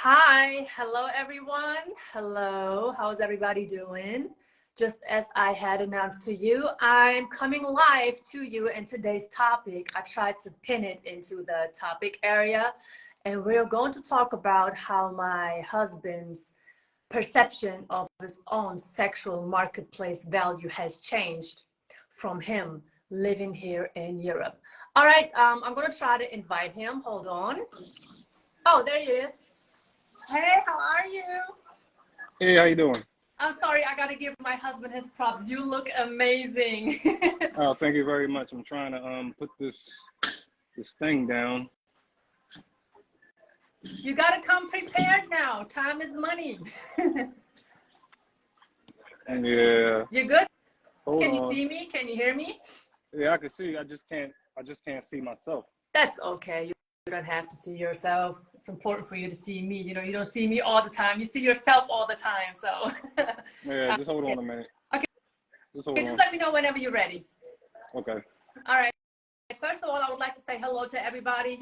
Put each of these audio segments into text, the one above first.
Hi, hello everyone. Hello, how's everybody doing? Just as I had announced to you, I'm coming live to you, and today's topic, I tried to pin it into the topic area, and we're going to talk about how my husband's perception of his own sexual marketplace value has changed from him living here in Europe. All right, I'm going to try to invite him. Hold on. Oh, there he is. Hey, how are you? Hey, how you doing? I'm sorry, I gotta give my husband his props. You look amazing. Oh, thank you very much. I'm trying to put this thing down. You gotta come prepared now. Time is money. Yeah. You good? Hold Can you on. see me? Can you hear me? Yeah, I can see. I just can't see myself. That's okay. You don't have to see yourself. It's important for you to see me. You don't see me all the time. You see yourself all the time. So Yeah, just hold on a minute. Okay. Just hold Okay, just on. let me know whenever you're ready. Okay. All right. First of all, I would like to say hello to everybody.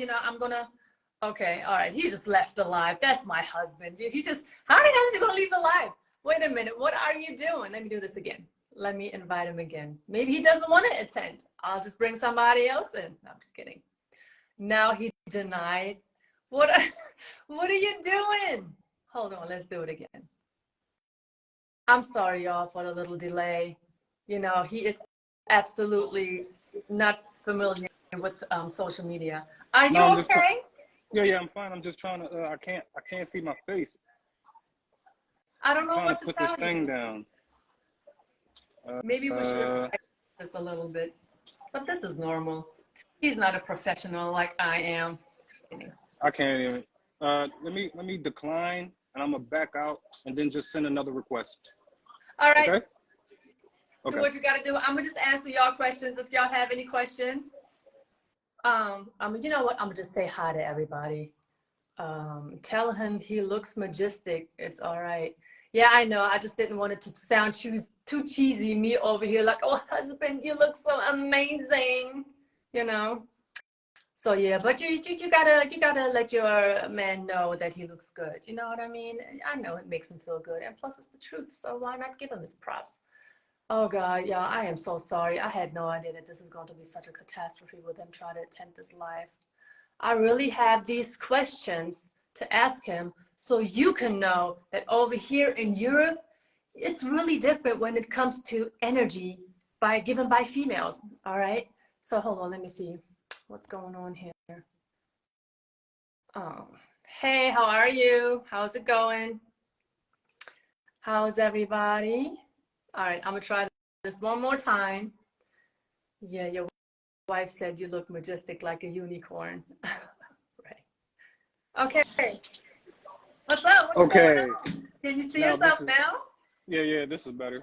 Okay, all right. He just left the live. That's my husband. How the hell is he gonna leave the live? Wait a minute. What are you doing? Let me do this again. Let me invite him again. Maybe he doesn't want to attend. I'll just bring somebody else in. No, I'm just kidding. Now he denied. What are you doing? Hold on. Let's do it again. I'm sorry, y'all, for the little delay. He is absolutely not familiar with social media. Are you No, I'm just. okay? Yeah, I'm fine. I'm just trying to. I can't see my face. I don't I'm know trying what to to put tell this thing you. down. Maybe we should have Uh, this a little bit, but this is normal. He's not a professional like I am. Just kidding. I can't even. Let me decline, and I'm gonna back out, and then just send another request. All right. Okay. Do what you got to do. I'm gonna just answer y'all questions if y'all have any questions. You know what? I'm gonna just say hi to everybody. Tell him he looks majestic. It's all right. Yeah, I know. I just didn't want it to sound too cheesy. Me over here, like, oh, husband, you look so amazing. So yeah, but you gotta let your man know that he looks good. You know what I mean? I know it makes him feel good, and plus it's the truth. So why not give him his props? Oh God, yeah, I am so sorry. I had no idea that this is going to be such a catastrophe with him trying to attempt this live. I really have these questions to ask him so you can know that over here in Europe, it's really different when it comes to energy given by females. All right. So hold on, let me see what's going on here. Oh, hey, how are you? How's it going? How's everybody? All right, I'm gonna try this one more time. Yeah, your wife said you look majestic like a unicorn. Right. Okay. What's up? What's going Okay. on? Can you see Now this yourself is. now? Yeah. This is better.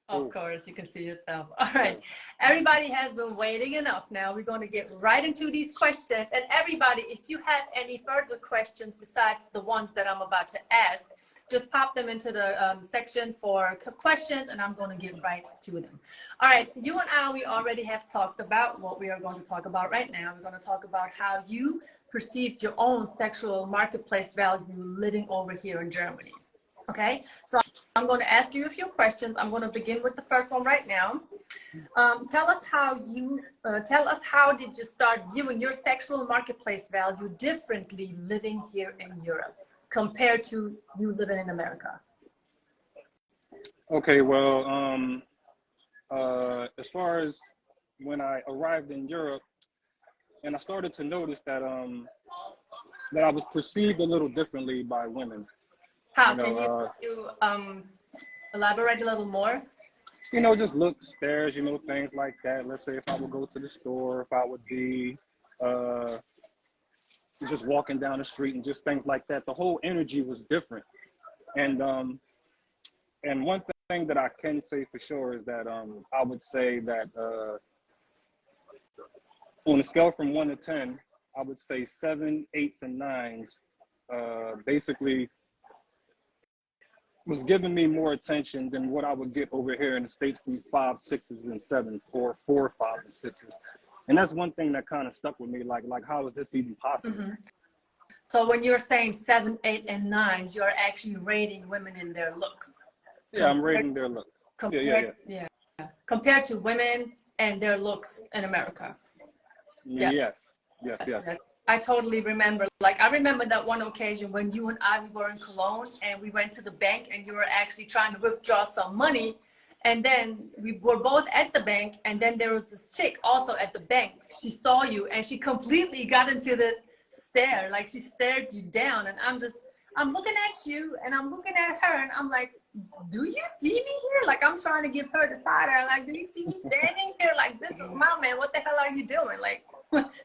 Of Oh. course, you can see yourself. All right. Everybody has been waiting enough. Now we're going to get right into these questions. And everybody, if you have any further questions besides the ones that I'm about to ask, just pop them into the section for questions, and I'm going to get right to them. All right. You and I, we already have talked about what we are going to talk about right now. We're going to talk about how you perceived your own sexual marketplace value living over here in Germany. Okay. So I'm going to ask you a few questions. I'm going to begin with the first one right now. Tell us how did you start viewing your sexual marketplace value differently living here in Europe compared to you living in America? Okay. Well, as far as when I arrived in Europe, and I started to notice that that I was perceived a little differently by women. How You know, can you elaborate a little more? Just looks, stares, things like that. Let's say if I would go to the store, if I would be just walking down the street and just things like that. The whole energy was different. And one thing that I can say for sure is that I would say that on a scale from 1 to 10, I would say 7, 8s, and 9s basically was giving me more attention than what I would get over here in the States through 5, 6s, and 7s, or 4, 5, and 6s. And that's one thing that kind of stuck with me. Like how is this even possible? Mm-hmm. So when you're saying 7, 8, and 9s, you're actually rating women in their looks. Yeah, I'm rating their looks. Compared to women and their looks in America. Yeah. Yes. I totally remember. Like, I remember that one occasion when you and I were in Cologne and we went to the bank and you were actually trying to withdraw some money. And then we were both at the bank, and then there was this chick also at the bank. She saw you and she completely got into this stare, like she stared you down. And I'm looking at you and I'm looking at her and I'm like, do you see me here? Like, I'm trying to give her the side eye. Like, do you see me standing here? Like, this is my man. What the hell are you doing? Like,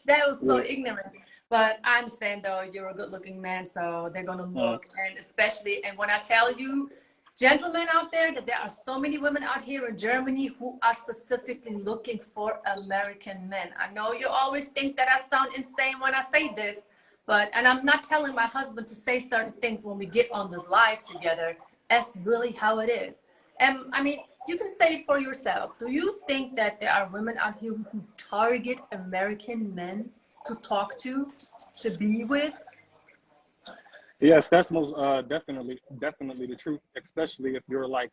that was so ignorant. But I understand, though, you're a good looking man, so they're going to look. And especially, and when I tell you, gentlemen out there, that there are so many women out here in Germany who are specifically looking for American men. I know you always think that I sound insane when I say this, and I'm not telling my husband to say certain things when we get on this live together. That's really how it is. And I mean, you can say it for yourself. Do you think that there are women out here who target American men to talk to be with? Yes, that's most definitely the truth, especially if you're like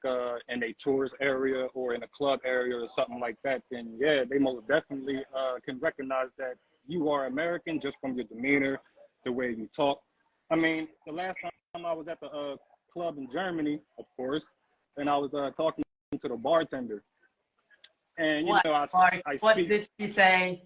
in a tourist area or in a club area or something like that. Then yeah, they most definitely can recognize that you are American just from your demeanor, the way you talk. I mean, the last time I was at the club in Germany, of course, and I was talking to the bartender, and you know, what did she say?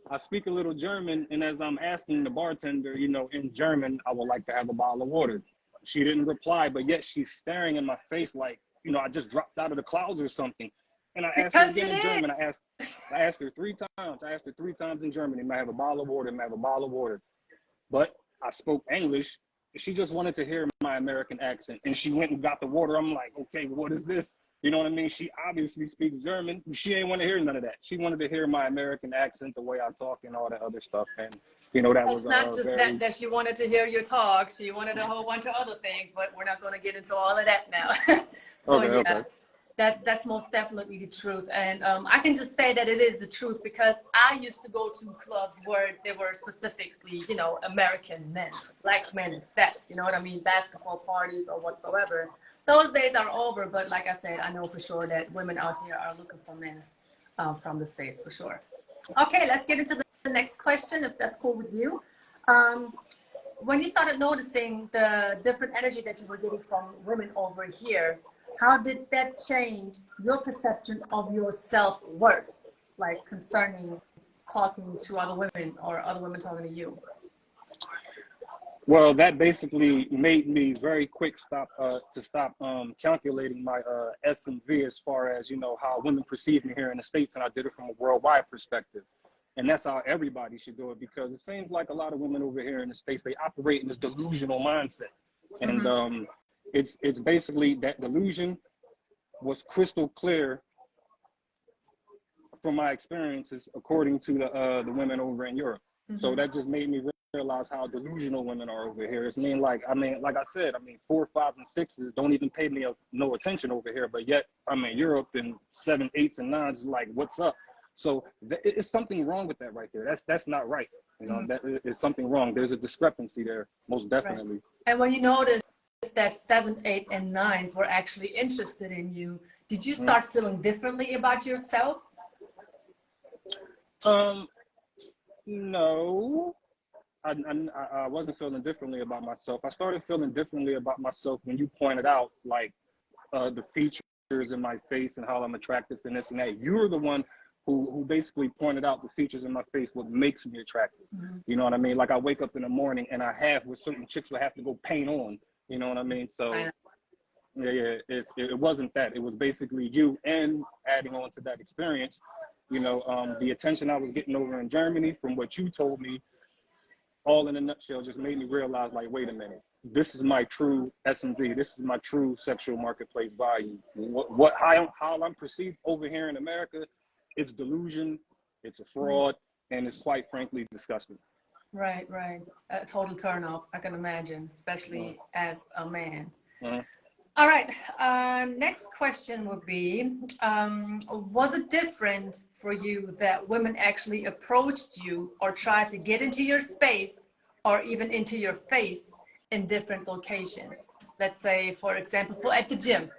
I speak a little German, and as I'm asking the bartender, you know, in German, I would like to have a bottle of water. She didn't reply, but yet she's staring in my face like, you know, I just dropped out of the clouds or something. And I asked her again in German. I asked her 3 times. I asked her 3 times in German, may I have a bottle of water? May I have a bottle of water? But I spoke English. She just wanted to hear my American accent, and she went and got the water. I'm like, okay, what is this? You know what I mean? She obviously speaks German. She ain't want to hear none of that. She wanted to hear my American accent, the way I talk, and all that other stuff. And you know, that was not just that she wanted to hear your talk. She wanted a whole bunch of other things, but we're not going to get into all of that now. So okay. That's most definitely the truth. And I can just say that it is the truth because I used to go to clubs where there were specifically, you know, American men, black men, that, you know what I mean, basketball parties or whatsoever. Those days are over, but like I said, I know for sure that women out here are looking for men from the States for sure. Okay, let's get into the next question, if that's cool with you. When you started noticing the different energy that you were getting from women over here, how did that change your perception of your self-worth, like concerning talking to other women or other women talking to you? Well, that basically made me very quick stop calculating my S&V as far as, you know, how women perceive me here in the States, and I did it from a worldwide perspective. And that's how everybody should do it, because it seems like a lot of women over here in the States, they operate in this delusional mindset. And it's basically that delusion was crystal clear from my experiences, according to the women over in Europe. So that just made me realize how delusional women are over here. It's like I said, 4, 5, and 6s don't even pay me no attention over here, but yet I'm in Europe and 7, 8s, and 9s is like, what's up? So it's something wrong with that right there. That's not right. You know, that is something wrong. There's a discrepancy there, most definitely. Right. And when you notice that 7, 8, and 9s were actually interested in you, did you start feeling differently about yourself? No, I wasn't feeling differently about myself. I started feeling differently about myself when you pointed out like the features in my face and how I'm attractive and this and that. You're the one who basically pointed out the features in my face, what makes me attractive. You know what I mean? Like I wake up in the morning and I have what certain chicks would have to go paint on. You know what I mean? So yeah, it wasn't that. It was basically you, and adding on to that experience, you know, the attention I was getting over in Germany from what you told me, all in a nutshell, just made me realize, like, wait a minute, this is my true S&V. This is my true sexual marketplace value. How I'm perceived over here in America, it's delusion, it's a fraud, and it's quite frankly disgusting. Right. A total turnoff, I can imagine, especially as a man. All right, next question would be, was it different for you that women actually approached you or tried to get into your space or even into your face in different locations. Let's say, for example, at the gym,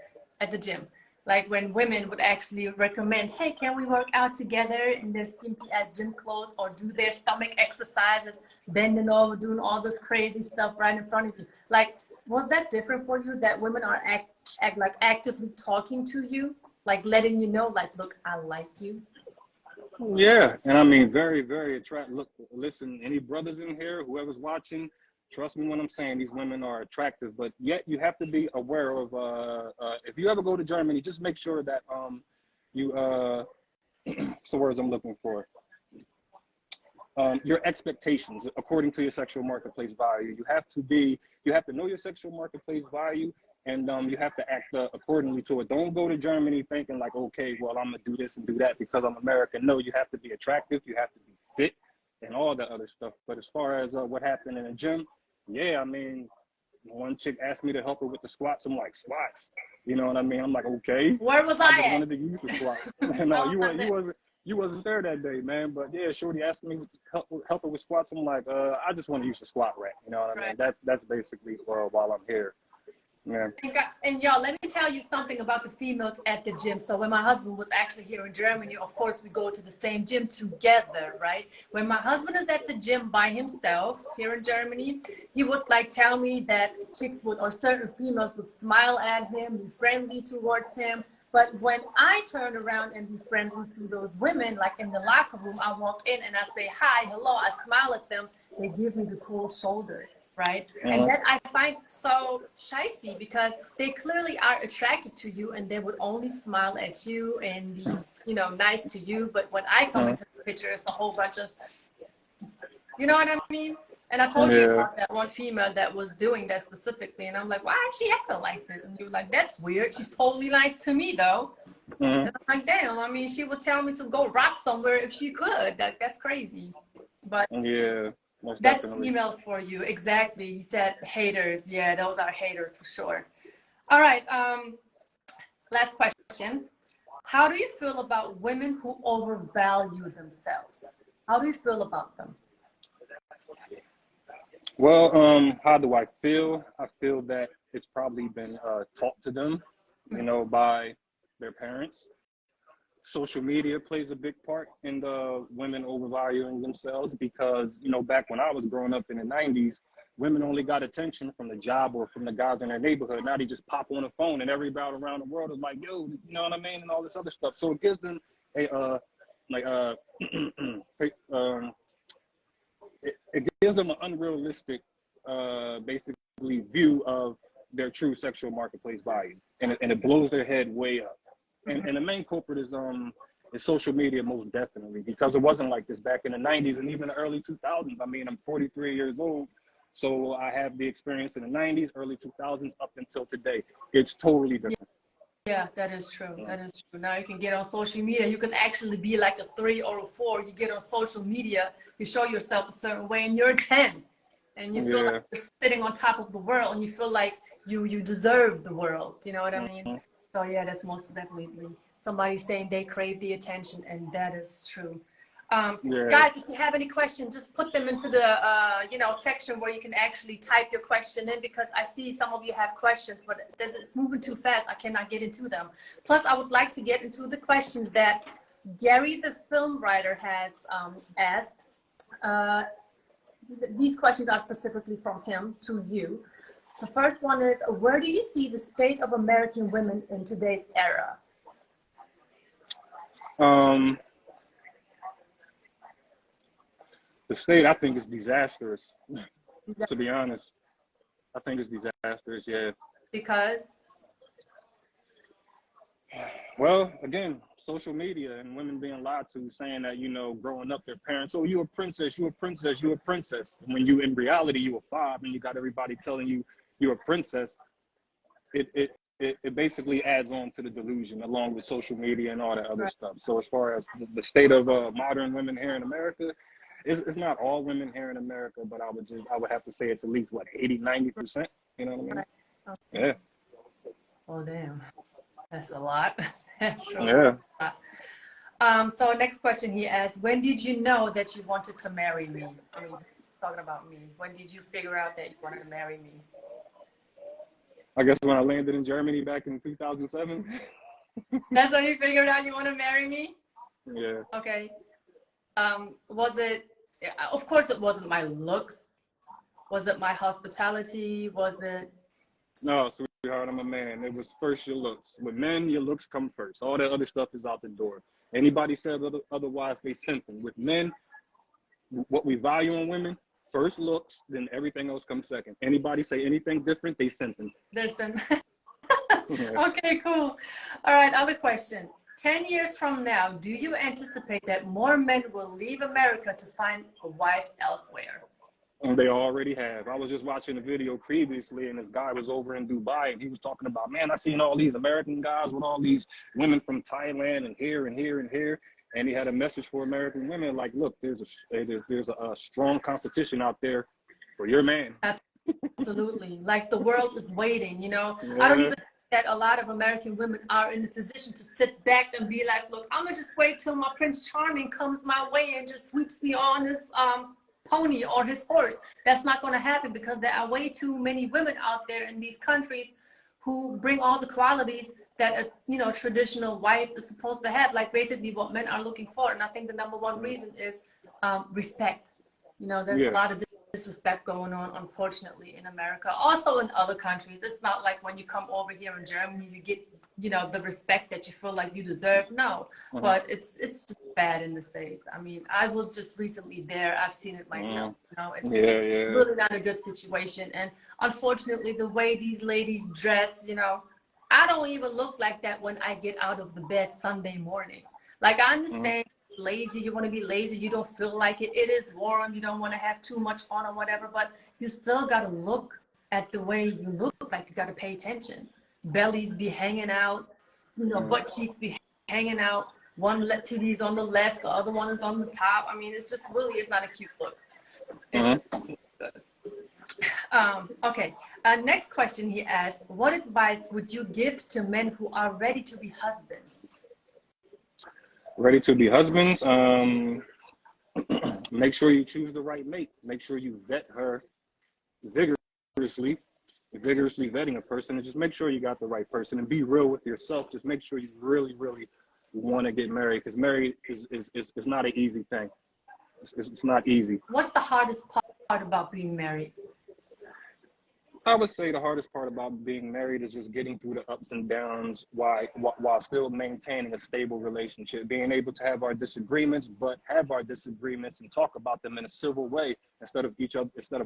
like when women would actually recommend, hey, can we work out together in their skimpy ass gym clothes, or do their stomach exercises, bending over, doing all this crazy stuff right in front of you. Like, was that different for you, that women are like actively talking to you, like letting you know, like, look, I like you? Yeah, and I mean, very, very attractive. Look, listen, any brothers in here, whoever's watching, trust me when I'm saying these women are attractive, but yet you have to be aware of, if you ever go to Germany, just make sure that you, what's the words I'm looking for? Your expectations according to your sexual marketplace value. You have to know your sexual marketplace value, and you have to act accordingly to it. Don't go to Germany thinking like, okay, well, I'm gonna do this and do that because I'm American. No, you have to be attractive, you have to be fit, and all the other stuff. But as far as what happened in the gym, yeah, I mean, one chick asked me to help her with the squats. I'm like, squats? You know what I mean? I'm like, okay. Where was I I just at? wanted to use the squat. No, you wasn't there that day, man. But yeah, Shorty asked me to help her with squats. I'm like, I just want to use the squat rack. You know what I mean? That's basically while I'm here. Yeah. And y'all, let me tell you something about the females at the gym. So when my husband was actually here in Germany, of course, we go to the same gym together, right? When my husband is at the gym by himself here in Germany, he would like tell me that chicks would, or certain females would smile at him, be friendly towards him. But when I turn around and be friendly to those women, like in the locker room, I walk in and I say, hi, hello, I smile at them, they give me the cold shoulder. Right? And that I find so shysty, because they clearly are attracted to you and they would only smile at you and be, you know, nice to you. But when I come into the picture, it's a whole bunch of, you know what I mean? And I told you about that one female that was doing that specifically. And I'm like, why is she acting like this? And you were like, that's weird. She's totally nice to me, though. And I'm like, damn, I mean, she would tell me to go rock somewhere if she could. That's crazy. But yeah. That's Definitely. females for you. Exactly. He said haters. Yeah, those are haters for sure. All right. Last question. How do you feel about women who overvalue themselves? How do you feel about them? Well, how do I feel? I feel that it's probably been taught to them, you know, by their parents. Social media plays a big part in the women overvaluing themselves, because, you know, back when I was growing up in the 90s, women only got attention from the job or from the guys in their neighborhood. Now they just pop on the phone and everybody around the world is like, yo, you know what I mean? And all this other stuff. So it gives them a, it gives them an unrealistic, basically, view of their true sexual marketplace value. And it blows their head way up. And the main culprit is social media, most definitely, because it wasn't like this back in the 90s and even the early 2000s. I mean, I'm 43 years old, so I have the experience in the 90s, early 2000s, up until today. It's totally different. Yeah, that is true. That is true. Now you can get on social media. You can actually be like a 3 or a 4. You get on social media, you show yourself a certain way, and you're a 10. And you feel like you're sitting on top of the world, and you feel like you deserve the world. You know what I mean? So yeah, that's most definitely somebody saying they crave the attention, and that is true. Guys, if you have any questions, just put them into the section where you can actually type your question in, because I see some of you have questions, but it's moving too fast. I cannot get into them. Plus, I would like to get into the questions that Gary, the film writer, has asked. These questions are specifically from him to you. The first one is, where do you see the state of American women in today's era? The state, I think, is disastrous, to be honest. I think it's disastrous, yeah. Because? Well, again, social media and women being lied to, saying that, you know, growing up, their parents, oh, you a princess, you a princess, you a princess. When you, in reality, you a 5, and you got everybody telling you you're a princess. It basically adds on to the delusion, along with social media and all that other stuff. So as far as the state of modern women here in America, it's not all women here in America, but I would have to say it's at least, what, 80-90%. You know what I mean? Right. Okay. Yeah. Oh damn, that's a lot. That's really Yeah. a lot. So next question he asked, when did you know that you wanted to marry me? I mean, talking about me. When did you figure out that you wanted to marry me? I guess when I landed in Germany back in 2007. That's when you figured out you want to marry me? Yeah. Okay. Was it, of course it wasn't my looks. Was it my hospitality? Was it? No, sweetheart, I'm a man. It was first your looks. With men, your looks come first. All that other stuff is out the door. Anybody said otherwise, they simping. With men, what we value in women, first looks, then everything else comes second. Anybody say anything different, they simping. There's some. Yeah. Okay, cool. All right, other question. 10 years from now, do you anticipate that more men will leave America to find a wife elsewhere? And they already have. I was just watching a video previously, and this guy was over in Dubai, and he was talking about, man, I seen all these American guys with all these women from Thailand and here and here and here. And he had a message for American women, like, look, there's a strong competition out there for your man. Absolutely. Like the world is waiting, you know. Yeah. I don't even think that a lot of American women are in the position to sit back and be like, look, I'm gonna just wait till my Prince Charming comes my way and just sweeps me on his pony or his horse. That's not going to happen, because there are way too many women out there in these countries who bring all the qualities that a, you know, traditional wife is supposed to have, like basically what men are looking for. And I think the number one reason is respect. You know, there's a lot of disrespect going on, unfortunately, in America, also in other countries. It's not like when you come over here in Germany, you get, you know, the respect that you feel like you deserve. No, but it's just bad in the States. I mean, I was just recently there. I've seen it myself. You know, it's really not a good situation. And unfortunately, the way these ladies dress, you know, I don't even look like that when I get out of the bed Sunday morning. Like, I understand lazy, you want to be lazy, you don't feel like it, it is warm, you don't want to have too much on or whatever, but you still got to look at the way you look. Like, you got to pay attention. Bellies be hanging out, you know, butt cheeks be hanging out, one titty's on the left, the other one is on the top. I mean, it's just really, it's not a cute look. It's just good. Okay, next question he asked, what advice would you give to men who are ready to be husbands? Ready to be husbands? Make sure you choose the right mate. Make sure you vet her vigorously vetting a person, and just make sure you got the right person, and be real with yourself. Just make sure you really want to get married, because married is not an easy thing. It's not easy. What's the hardest part about being married? I would say the hardest part about being married is just getting through the ups and downs while still maintaining a stable relationship. Being able to have our disagreements, but have our disagreements and talk about them in a civil way instead of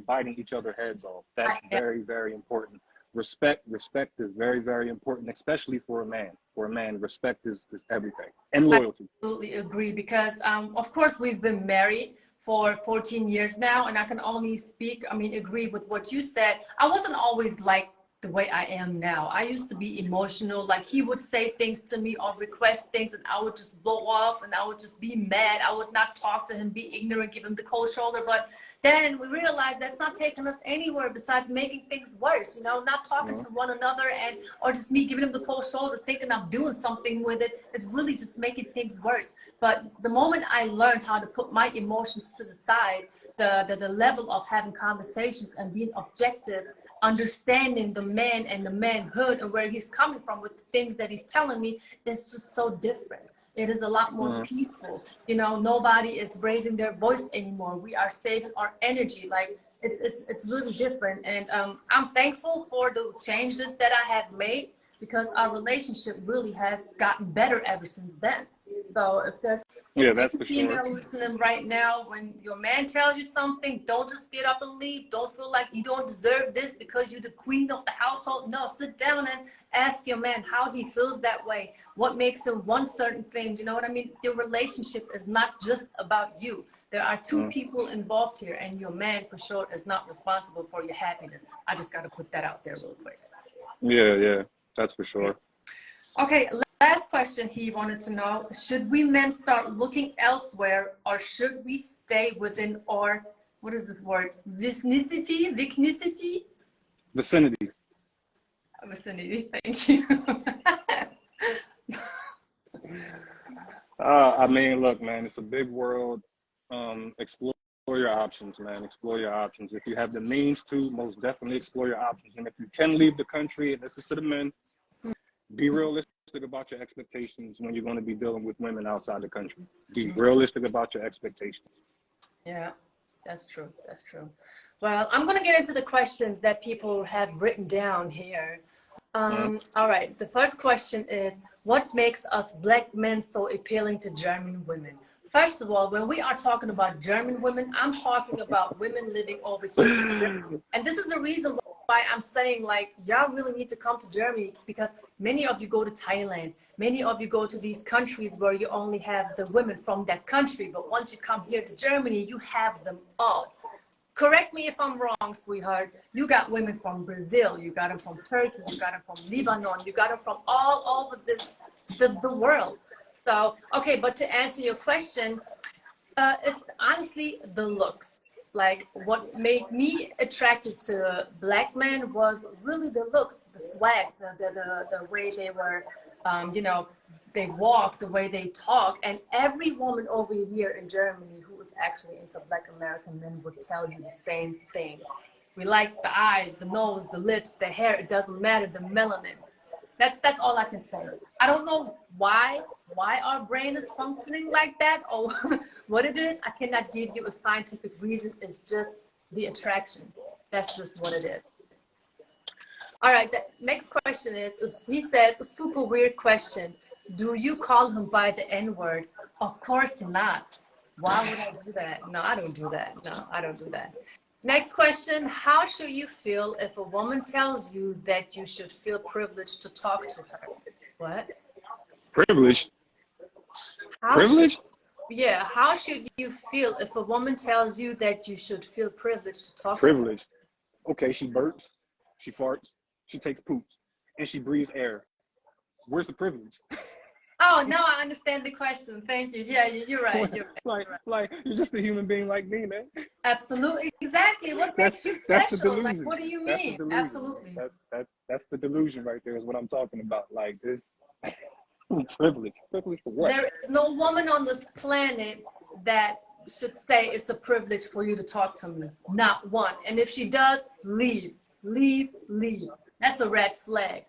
biting each other heads off. That's very important. Respect is very important, especially for a man. For a man, respect is everything, and loyalty. I absolutely agree, because of course we've been married for 14 years now, and I can only agree with what you said. I wasn't always like the way I am now. I used to be emotional. Like, he would say things to me or request things, and I would just blow off, and I would just be mad. I would not talk to him, be ignorant, give him the cold shoulder. But then we realized that's not taking us anywhere besides making things worse, you know, not talking to one another, or just me giving him the cold shoulder, thinking I'm doing something with it, is really just making things worse. But the moment I learned how to put my emotions to the side, the level of having conversations and being objective, understanding the man and the manhood and where he's coming from with the things that he's telling me, is just so different. It is a lot more peaceful. You know, nobody is raising their voice anymore. We are saving our energy. Like, it's really different. And I'm thankful for the changes that I have made, because our relationship really has gotten better ever since then. So if there's that's for female sure. listening right now, when your man tells you something, don't just get up and leave. Don't feel like you don't deserve this because you're the queen of the household. No, sit down and ask your man how he feels that way, what makes him want certain things. You know what I mean? Your relationship is not just about you. There are two people involved here, and your man for sure is not responsible for your happiness. I just got to put that out there real quick. Yeah, that's for sure. Okay, last question he wanted to know, should we men start looking elsewhere, or should we stay within our, what is this word, vicinity? Vicinity, thank you. I mean, look, man, it's a big world. Explore your options, man. Explore your options. If you have the means to, most definitely explore your options. And if you can leave the country, and this is to the men, be realistic about your expectations when you're going to be dealing with women outside the country. Be realistic about your expectations. Yeah, that's true. That's true. Well, I'm going to get into the questions that people have written down here. All right. The first question is, what makes us black men so appealing to German women? First of all, when we are talking about German women, I'm talking about women living over here in Germany. And this is the reason why I'm saying, like, y'all really need to come to Germany, because many of you go to Thailand. Many of you go to these countries where you only have the women from that country. But once you come here to Germany, you have them all. Correct me if I'm wrong, sweetheart. You got women from Brazil. You got them from Turkey. You got them from Lebanon. You got them from all over the world. So, okay, but to answer your question, it's honestly the looks. Like, what made me attracted to black men was really the looks, the swag, the way they were, you know, they walk, the way they talk. And every woman over here in Germany who is actually into black American men would tell you the same thing. We like the eyes, the nose, the lips, the hair. It doesn't matter, the melanin. That's all I can say. I don't know why our brain is functioning like that, or what it is. I cannot give you a scientific reason. It's just the attraction. That's just what it is. All right, the next question is, he says, a super weird question. Do you call him by the N-word? Of course not. Why would I do that? No, I don't do that. No, I don't do that. Next question, how should you feel if a woman tells you that you should feel privileged to talk to her? What? Privileged? Privileged? Yeah, how should you feel if a woman tells you that you should feel privileged to talk Privileged. To her? Okay, she burps, she farts, she takes poops, and she breathes air. Where's the privilege? Oh, now I understand the question. Thank you. Yeah, you're right. You're right. Like you're just a human being like me, man. Absolutely, exactly. What makes you special? That's the delusion. Like, what do you mean? Absolutely. That's the delusion right there. Is what I'm talking about. Like this privilege. Privilege for what? There is no woman on this planet that should say it's a privilege for you to talk to me. Not one. And if she does, leave. Leave. That's a red flag.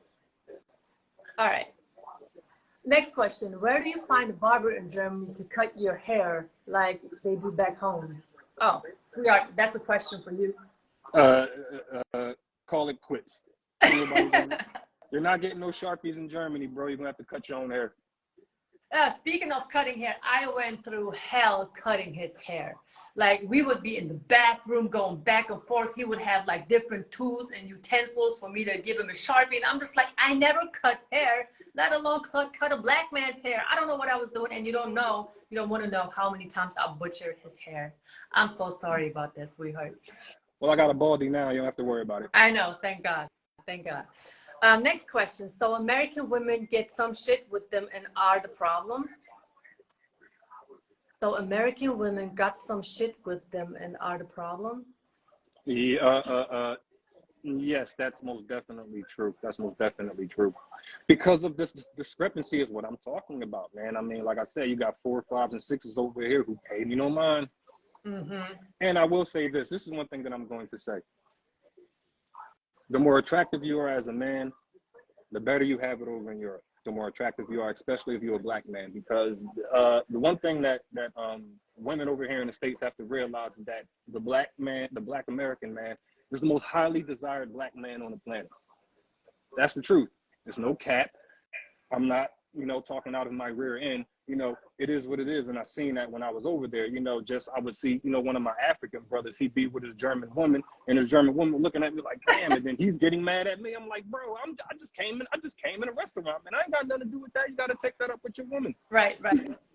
All right. Next question. Where do you find a barber in Germany to cut your hair like they do back home? Oh, sweetheart, that's a question for you. Call it quits. You're not getting no Sharpies in Germany, bro. You're going to have to cut your own hair. Speaking of cutting hair, I went through hell cutting his hair. Like, we would be in the bathroom going back and forth. He would have like different tools and utensils for me to give him a Sharpie. And I'm just like, I never cut hair, let alone cut a black man's hair. I don't know what I was doing. And you don't want to know how many times I butchered his hair. I'm so sorry about this, sweetheart. Well, I got a baldy now. You don't have to worry about it. I know. Thank God. Thank God. Next question. So American women get some shit with them and are the problem? So American women got some shit with them and are the problem? Yeah, yes, that's most definitely true. That's most definitely true. Because of this discrepancy is what I'm talking about, man. I mean, like I said, you got 4, 5, and 6s over here who pay me no mind. And I will say this. This is one thing that I'm going to say. The more attractive you are as a man, the better you have it over in Europe. The more attractive you are, especially if you're a black man, because the one thing that women over here in the States have to realize is that the black American man is the most highly desired black man on the planet. That's the truth. There's no cap. I'm not, talking out of my rear end. It is what it is. And I seen that when I was over there, I would see, one of my African brothers, he'd be with his German woman, and his German woman looking at me like, damn, and then he's getting mad at me. I'm like, bro, I just came in a restaurant, man. I ain't got nothing to do with that. You got to take that up with your woman. Right.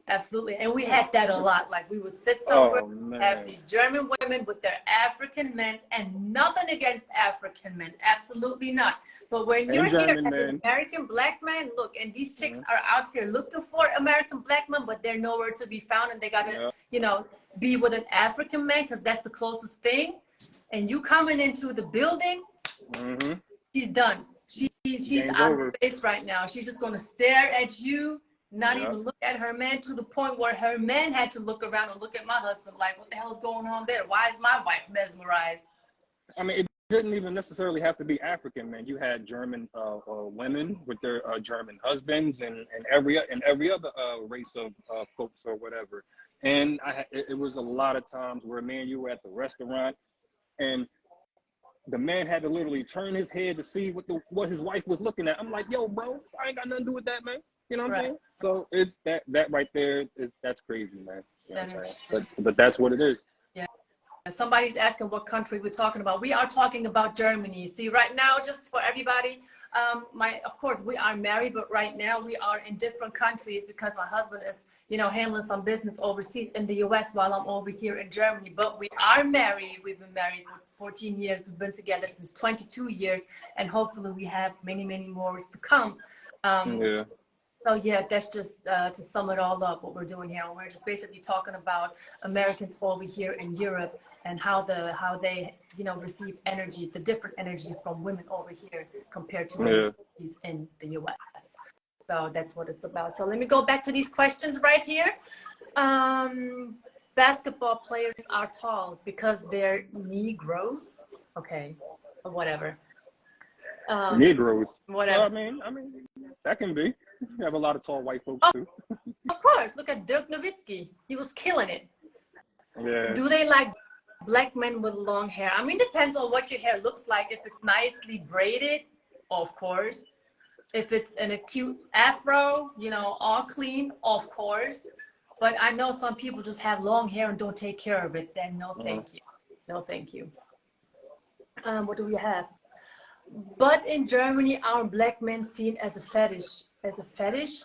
Absolutely. And we had that a lot. Like, we would sit somewhere, have these German women with their African men, and nothing against African men. Absolutely not. But when you're here as an American black man, look, and these chicks are out here looking for American black men, but they're nowhere to be found, and they got to, be with an African man because that's the closest thing. And you coming into the building, she's done. She's out of space right now. She's just going to stare at you not even look at her man, to the point where her man had to look around and look at my husband like, what the hell is going on there? Why is my wife mesmerized? I mean, it didn't even necessarily have to be African, man. You had German women with their German husbands, and every other race of folks or whatever. And it was a lot of times where, man, you were at the restaurant, and the man had to literally turn his head to see what his wife was looking at. I'm like, yo, bro, I ain't got nothing to do with that, man. You know what I'm saying? So it's that right there that's crazy, man. You know what I'm saying? But that's what it is. Yeah. Somebody's asking what country we're talking about. We are talking about Germany. See, right now, just for everybody, of course, we are married, but right now we are in different countries because my husband is, handling some business overseas in the US while I'm over here in Germany. But we are married. We've been married for 14 years. We've been together since 22 years, and hopefully we have many, many more to come. So yeah, that's just to sum it all up, what we're doing here. We're just basically talking about Americans over here in Europe and how they receive energy, the different energy from women over here compared to women in the US. So that's what it's about. So let me go back to these questions right here. Basketball players are tall because their knee grows. Okay, or whatever. Negroes. Whatever. Well, I mean, that can be. You have a lot of tall white folks too. Of course. Look at Dirk Nowitzki. He was killing it. Yeah. Do they like black men with long hair? I mean, depends on what your hair looks like. If it's nicely braided, of course. If it's in a cute afro, all clean, of course. But I know some people just have long hair and don't take care of it. Then no, thank you. No, thank you. What do we have? But in Germany, are black men seen as a fetish? As a fetish?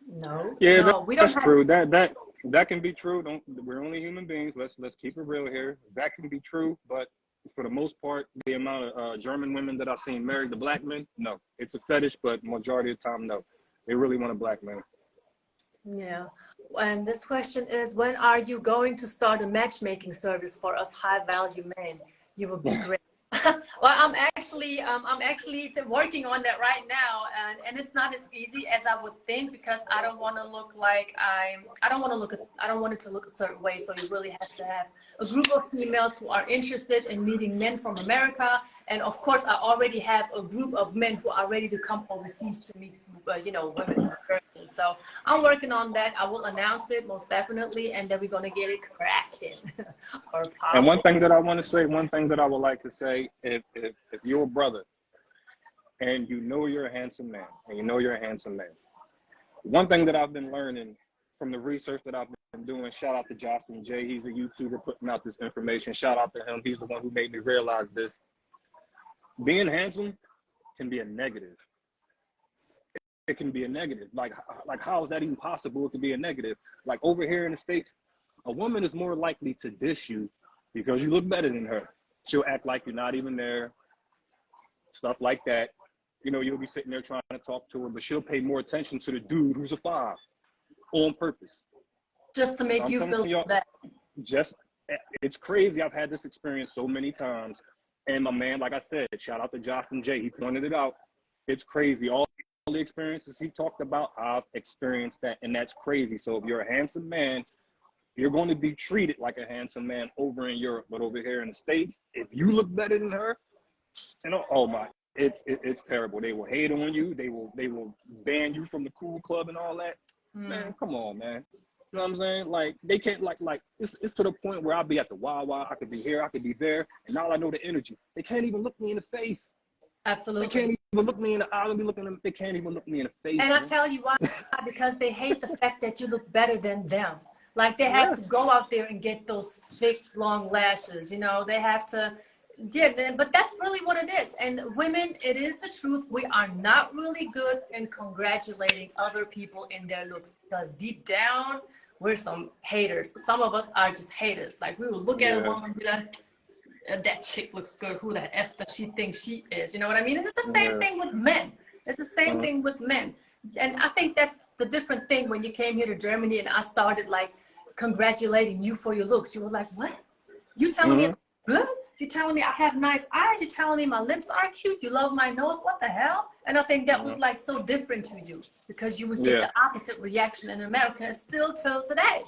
No. Yeah, no, that's true. That can be true. We're only human beings. Let's keep it real here. That can be true, but for the most part, the amount of German women that I've seen married to black men, no, it's a fetish. But majority of the time, no, they really want a black man. Yeah. And this question is, when are you going to start a matchmaking service for us high value men? You will be great. Well, I'm actually working on that right now, and it's not as easy as I would think, because I don't want to look like I don't want it to look a certain way. So you really have to have a group of females who are interested in meeting men from America, and of course I already have a group of men who are ready to come overseas to meet women from Germany. So I'm working on that. I will announce it most definitely, and then we're gonna get it cracking. And one thing that I want to say, one thing that I would like to say, if you're a brother and you're a handsome man, one thing that I've been learning from the research that I've been doing, shout out to Justin J. He's a YouTuber putting out this information. Shout out to him. He's the one who made me realize this. Being handsome can be a negative. It can be a negative. Like how is that even possible? It could be a negative. Like over here in the States, a woman is more likely to dish you because you look better than her. She'll act like you're not even there, stuff like that. You'll be sitting there trying to talk to her, but she'll pay more attention to the dude who's a 5 on purpose. Just to make you feel that. It's crazy. I've had this experience so many times. And my man, like I said, shout out to Justin J. He pointed it out. It's crazy. All the experiences he talked about, I've experienced that, and that's crazy. So if you're a handsome man, you're going to be treated like a handsome man over in Europe, but over here in the States, if you look better than her, oh my, it's terrible. They will hate on you. They will ban you from the cool club and all that. Man, come on, man. You know what I'm saying? Like they can't like it's to the point where I'll be at the Wawa, I could be here, I could be there, and now I know the energy. They can't even look me in the face. Absolutely. They can't even look me in the eye. I'll be looking at them. They can't even look me in the face. And I tell you why, because they hate the fact that you look better than them. Like they have to go out there and get those thick, long lashes. They have to, but that's really what it is. And women, it is the truth. We are not really good in congratulating other people in their looks, because deep down, we're some haters. Some of us are just haters. Like we will look at a woman and be like, that chick looks good. Who the F does she think she is? You know what I mean? And it's the same thing with men. It's the same thing with men. And I think that's the different thing when you came here to Germany and I started like congratulating you for your looks. You were like, what? You telling me I'm good? You're telling me I have nice eyes. You're telling me my lips are cute. You love my nose. What the hell? And I think that was like so different to you because you would get the opposite reaction in America, and still till today.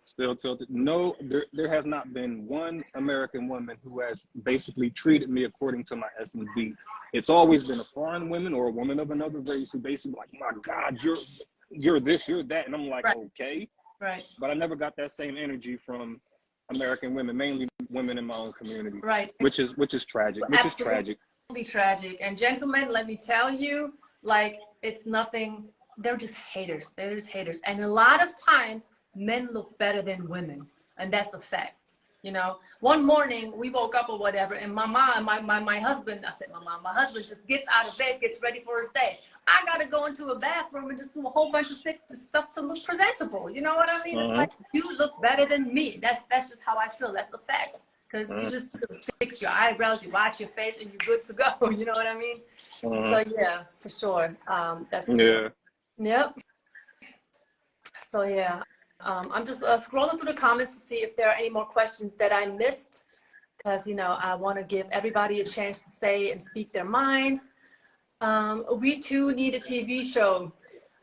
Still tilted. No, there has not been one American woman who has basically treated me according to my S&V. It's always been a foreign woman or a woman of another race who basically like, my God, you're this, you're that. And I'm like, okay. Right. But I never got that same energy from American women, mainly women in my own community. Right. Which is tragic. Absolutely tragic. And gentlemen, let me tell you, like, it's nothing. They're just haters. They're just haters. And a lot of times, men look better than women, and that's a fact. You know, one morning we woke up or whatever, and my husband, my husband just gets out of bed, gets ready for his day. I gotta go into a bathroom and just do a whole bunch of stuff to look presentable. You know what I mean? It's like, you look better than me. That's just how I feel. That's a fact. Because you just fix your eyebrows, you wash your face, and you're good to go. You know what I mean? So yeah, for sure. That's for sure. Yep. So yeah. I'm just scrolling through the comments to see if there are any more questions that I missed, because, you know, I want to give everybody a chance to say and speak their mind. We too need a TV show.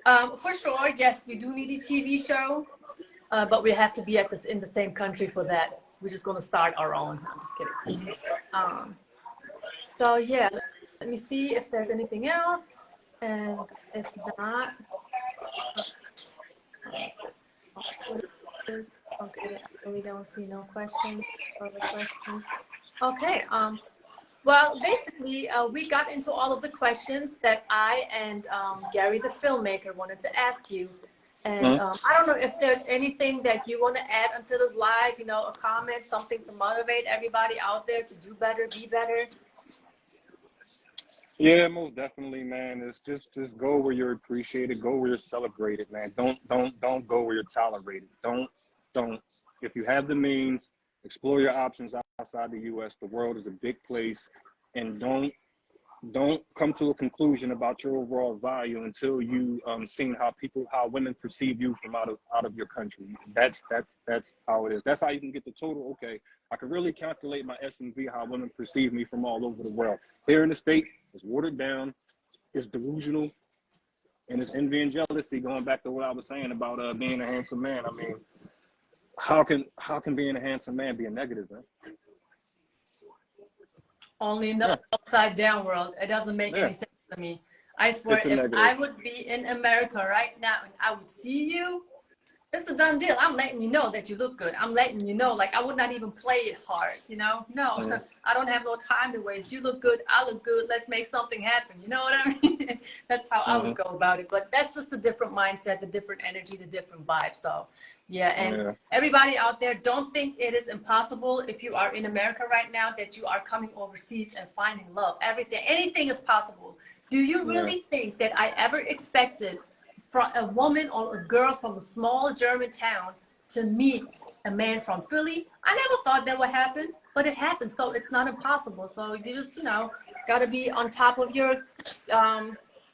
For sure, yes, we do need a TV show, but we have to be in the same country for that. We're just going to start our own. I'm just kidding. So yeah, let me see if there's anything else, and if not. Okay, we don't see no questions. Other questions? Okay. Well, basically, we got into all of the questions that I and Gary, the filmmaker, wanted to ask you. And I don't know if there's anything that you want to add until this live. You know, a comment, something to motivate everybody out there to do better, be better. Yeah, most definitely, man. It's just go where you're appreciated, go where you're celebrated, man. Don't go where you're tolerated. Don't. If you have the means, explore your options outside the U.S. The world is a big place, and don't come to a conclusion about your overall value until you seen how women perceive you from out of your country. That's how it is. That's how you can get the total. Okay, I can really calculate my S&V, how women perceive me from all over the world. Here in the States, it's watered down, it's delusional, and it's envy and jealousy. Going back to what I was saying about being a handsome man. I mean, how can being a handsome man be a negative, man? Only in the upside down world. It doesn't make any sense to me. I swear, if I would be in America right now and I would see you, it's a done deal. I'm letting you know that you look good. I'm letting you know, like, I would not even play it hard, you know? No, I don't have no time to waste. You look good. I look good. Let's make something happen. You know what I mean? That's how I would go about it. But that's just the different mindset, the different energy, the different vibe. So, yeah. And everybody out there, don't think it is impossible if you are in America right now that you are coming overseas and finding love. Anything is possible. Do you really think that I ever expected for a woman or a girl from a small German town to meet a man from Philly? I never thought that would happen, but it happened. So it's not impossible. So you just, you know, got to be on top of your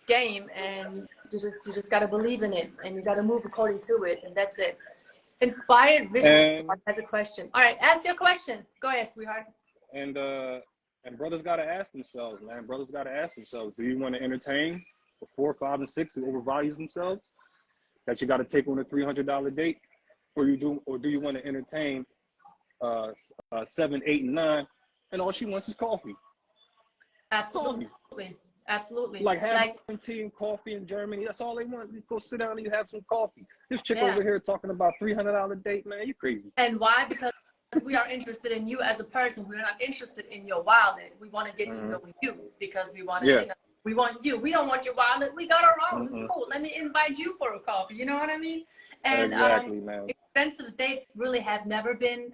game, and you just got to believe in it, and you got to move according to it, and that's it. Inspired Vision has a question. All right, ask your question. Go ahead, sweetheart. And brothers got to ask themselves, man. Brothers got to ask themselves, do you want to entertain a 4, 5, and 6 who overvalues themselves, that you got to take on a $300 date, or do you want to entertain 7, 8, and 9, and all she wants is coffee? Absolutely, absolutely. Like tea and coffee in Germany, that's all they want. You go sit down and you have some coffee. This chick over here talking about $300 date, man, you crazy. And why? Because we are interested in you as a person. We're not interested in your wallet. We want to get to know you, because we want to. You know, we want you. We don't want your wallet. We got our own. It's cool. Let me invite you for a coffee. You know what I mean? And exactly, man. Expensive dates really have never been,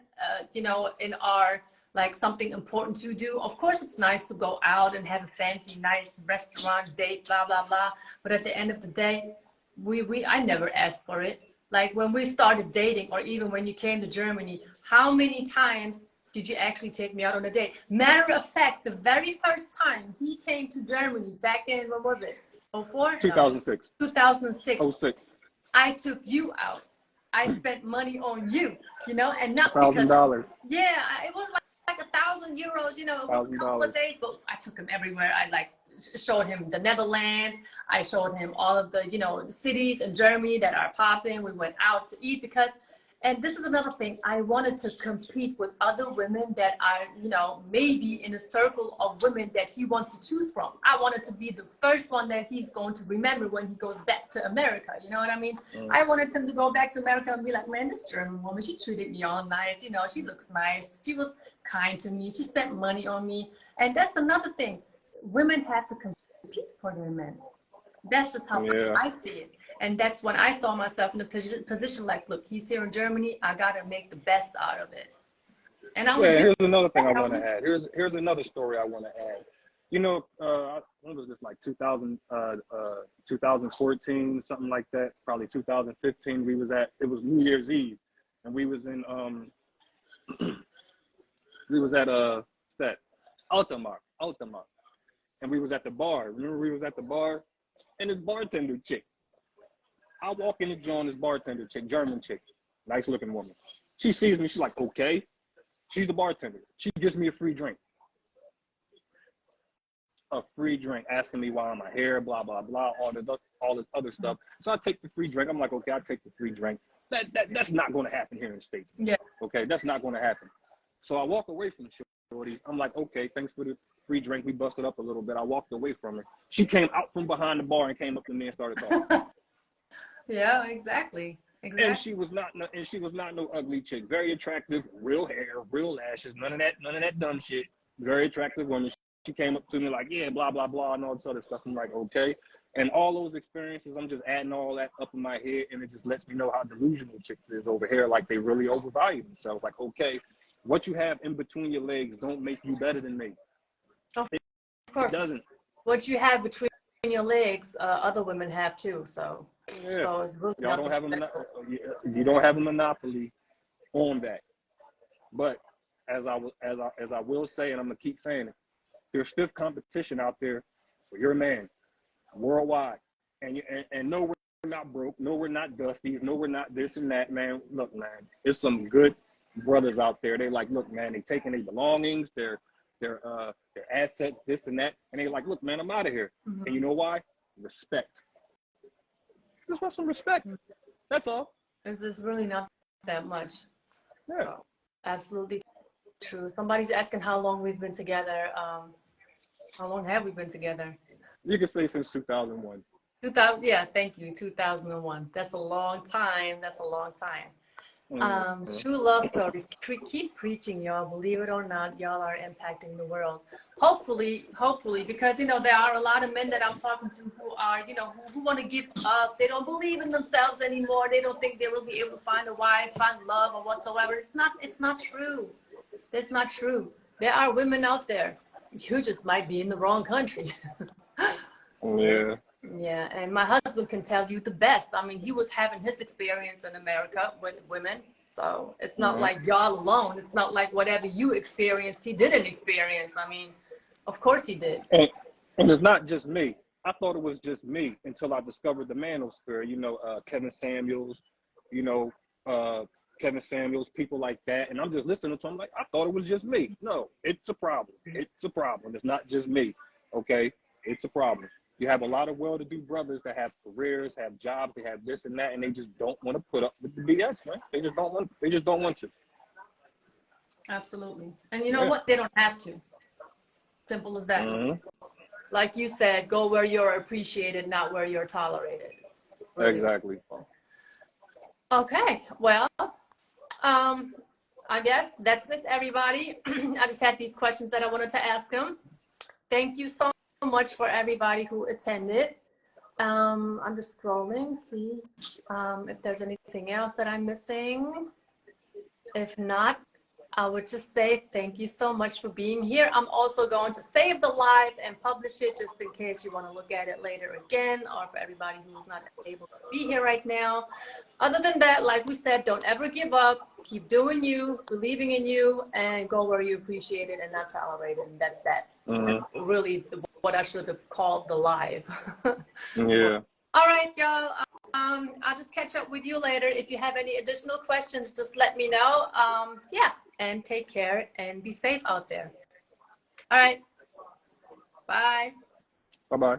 you know, in our, like, something important to do. Of course, it's nice to go out and have a fancy, nice restaurant date, blah, blah, blah. But at the end of the day, I never asked for it. Like, when we started dating, or even when you came to Germany, how many times did you actually take me out on a date? Matter of fact, the very first time he came to Germany back in, what was it? 04? 2006. 2006. 06. I took you out. I spent money on you, you know, and not because, $1,000. yeah, it was like like €1,000, you know, it was a couple of $1,000. days, but I took him everywhere. I like showed him the Netherlands. I showed him all of the, you know, cities in Germany that are popping. We went out to eat because, and this is another thing, I wanted to compete with other women that are, you know, maybe in a circle of women that he wants to choose from. I wanted to be the first one that he's going to remember when he goes back to America. You know what I mean? I wanted him to go back to America and be like, man, this German woman, she treated me all nice. You know, she looks nice. She was kind to me. She spent money on me. And that's another thing. Women have to compete for their men. That's just how I see it. And that's when I saw myself in a position like, look, he's here in Germany. I got to make the best out of it. And I was here's another thing I want to add. Here's another story I want to add. You know, when was this, like 2014, something like that, probably 2015. It was New Year's Eve, and we was in, we was at, Altamar, and we was at the bar. Remember, we was at the bar, and this bartender chick, I walk in the joint, this bartender chick, German chick, nice looking woman. She sees me, she's like, okay. She's the bartender. She gives me a free drink. A free drink, asking me why my hair, blah, blah, blah, all the other stuff. So I take the free drink. I'm like, okay, I'll take the free drink. That's not going to happen here in the States. Yeah. Okay, that's not going to happen. So I walk away from the shorty. I'm like, okay, thanks for the free drink. We busted up a little bit. I walked away from her. She came out from behind the bar and came up to me and started talking. Yeah, exactly. And she was not no ugly chick. Very attractive, real hair, real lashes, none of that dumb shit. Very attractive woman. She came up to me like, yeah, blah, blah, blah, and all this other stuff. I'm like, okay. And all those experiences, I'm just adding all that up in my head, and it just lets me know how delusional chicks is over here. Like, they really overvalue themselves. Like, okay, what you have in between your legs don't make you better than me. Of course. It doesn't. What you have between your legs, other women have too. So, so it's really you don't have a monopoly on that. But as I will say, and I'm gonna keep saying it, there's stiff competition out there for your man worldwide. And no, we're not broke. No, we're not dusties. No, we're not this and that, man. Look, man, there's some good brothers out there. They like, look, man, they taking their belongings, their assets, this and that. And they like, look, man, I'm out of here. And you know why? Respect. Just want some respect. That's all. It's just really not that much. Yeah. Absolutely true. Somebody's asking how long we've been together. How long have we been together? You can say since 2001. 2000, yeah, thank you. 2001. That's a long time. That's a long time. True love story. Keep preaching, y'all. Believe it or not, y'all are impacting the world. Hopefully, because, you know, there are a lot of men that I'm talking to who are, you know, who want to give up. They don't believe in themselves anymore. They don't think they will be able to find a wife, find love, or whatsoever. It's not true. That's not true. There are women out there. You just might be in the wrong country. Yeah. Yeah, and my husband can tell you the best. I mean, he was having his experience in America with women. So it's not like y'all alone. It's not like whatever you experienced, he didn't experience. I mean, of course he did. And it's not just me. I thought it was just me until I discovered the manosphere. You know, Kevin Samuels, people like that. And I'm just listening to him like, I thought it was just me. No, it's a problem. It's a problem. It's not just me. Okay? It's a problem. You have a lot of well-to-do brothers that have careers, have jobs, they have this and that, and they just don't want to put up with the BS, man. They just don't want to. Absolutely. And you know what? They don't have to. Simple as that. Like you said, go where you're appreciated, not where you're tolerated. Really exactly. Cool. Okay. Well, I guess that's it, everybody. I just had these questions that I wanted to ask them. Thank you so much for everybody who attended. I'm just scrolling, see if there's anything else that I'm missing. If not, I would just say thank you so much for being here. I'm also going to save the live and publish it just in case you want to look at it later again, or for everybody who's not able to be here right now. Other than that, like we said, don't ever give up. Keep doing you, believing in you, and go where you appreciate it and not tolerate it. And that's that. Really what I should have called the live. Yeah. All right, y'all. I'll just catch up with you later. If you have any additional questions, just let me know. Yeah, and take care and be safe out there. All right. Bye. Bye-bye.